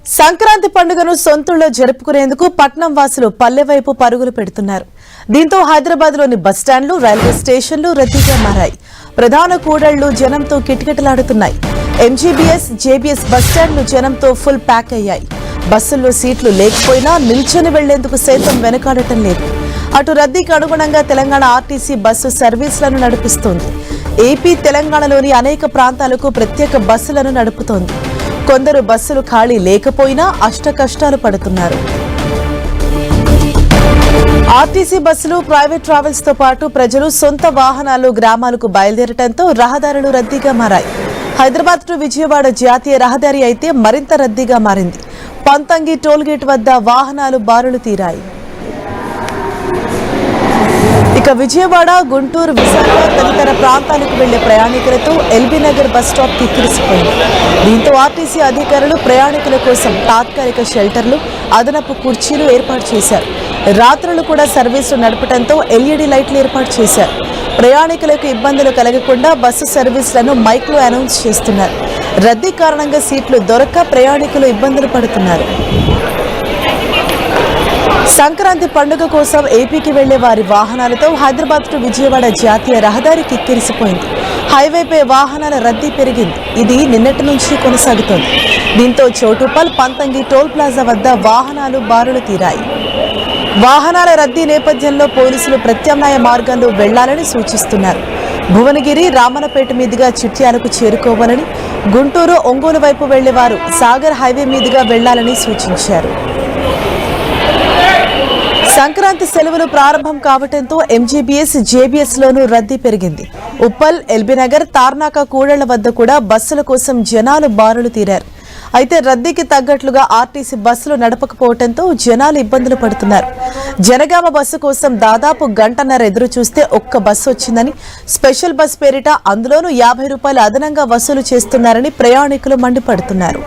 సంక్రాంతి పండుగను సొంతూళ్లలో జరుపుకునేందుకు పట్నం వాసులు పల్లె వైపు పరుగులు పెడుతున్నారు. దీంతో హైదరాబాద్లోని బస్టాండ్లు, రైల్వే స్టేషన్లు రద్దీగా మారాయి. ప్రధాన కూడళ్లు జనంతో కిటకిటలాడుతున్నాయి. ఎంజీబీఎస్, జేబీఎస్ బస్టాండ్లు జనంతో ఫుల్ ప్యాక్ అయ్యాయి. బస్సుల్లో సీట్లు లేకపోయినా నిల్చొని వెళ్లేందుకు సైతం వెనకాడటం లేదు. అటు రద్దీకి అనుగుణంగా తెలంగాణ ఆర్టీసీ బస్సు సర్వీసులను నడిపిస్తోంది. ఏపీ, తెలంగాణలోని అనేక ప్రాంతాలకు ప్రత్యేక బస్సులను నడుపుతోంది. కొందరు బస్సులు ఖాళీ లేకపోయినా అష్టకష్టాలు పడుతున్నారు. ఆర్టీసీ బస్సులు, ప్రైవేట్ ట్రావెల్స్ తో పాటు ప్రజలు సొంత వాహనాలు గ్రామాలకు బయలుదేరటంతో రహదారులు రద్దీగా మారాయి. హైదరాబాద్ టు విజయవాడ జాతీయ రహదారి అయితే మరింత రద్దీగా మారింది. పంతంగి టోల్గేట్ వద్ద వాహనాలు బారులు తీరాయి. ఇక విజయవాడ, గుంటూరు, విశాఖ తదితర ప్రాంతాలకు వెళ్లే ప్రయాణికులతో ఎల్బీ నగర్ బస్ స్టాప్ కిక్కిరిసిపోయింది. దీంతో ఆర్టీసీ అధికారులు ప్రయాణికుల కోసం తాత్కాలిక షెల్టర్లు, అదనపు కుర్చీలు ఏర్పాటు చేశారు. రాత్రులు కూడా సర్వీసులు నడపడంతో ఎల్ఈడీ లైట్లు ఏర్పాటు చేశారు. ప్రయాణికులకు ఇబ్బందులు కలగకుండా బస్సు సర్వీసులను మైక్లో అనౌన్స్ చేస్తున్నారు. రద్దీ కారణంగా సీట్లు దొరక్క ప్రయాణికులు ఇబ్బందులు పడుతున్నారు. సంక్రాంతి పండుగ కోసం ఏపీకి వెళ్లే వారి వాహనాలతో హైదరాబాద్ టు విజయవాడ జాతీయ రహదారి కిక్కిరిసిపోయింది. హైవేపై వాహనాల రద్దీ పెరిగింది. ఇది నిన్నటి నుంచి కొనసాగుతోంది. దీంతో చోటుపల్, పంతంగి టోల్ ప్లాజా వద్ద వాహనాలు బారులు తీరాయి. వాహనాల రద్దీ నేపథ్యంలో పోలీసులు ప్రత్యామ్నాయ మార్గాల్లో వెళ్లాలని సూచిస్తున్నారు. భువనగిరి, రామన్నపేట మీదుగా చిట్యాలకు చేరుకోవాలని, గుంటూరు, ఒంగోలు వైపు వెళ్లేవారు సాగర్ హైవే మీదుగా వెళ్లాలని సూచించారు. సంక్రాంతి సెలవులు ప్రారంభం కావడంతో ఎంజీబీఎస్, జేబీఎస్ లోనూ రద్దీ పెరిగింది. ఉప్పల్, ఎల్బీనగర్, తార్నాక కూడళ్ల వద్ద కూడా బస్సుల కోసం జనాలు బారులు తీరారు. అయితే రద్దీకి తగ్గట్లుగా ఆర్టీసీ బస్సులు నడపకపోవడంతో జనాలు ఇబ్బందులు పడుతున్నారు. జనగామ బస్సు కోసం దాదాపు గంటన్నర ఎదురు చూస్తే ఒక్క బస్సు వచ్చిందని, స్పెషల్ బస్ పేరిట అందులోనూ 50 రూపాయలు అదనంగా వసూలు చేస్తున్నారని ప్రయాణికులు మండిపడుతున్నారు.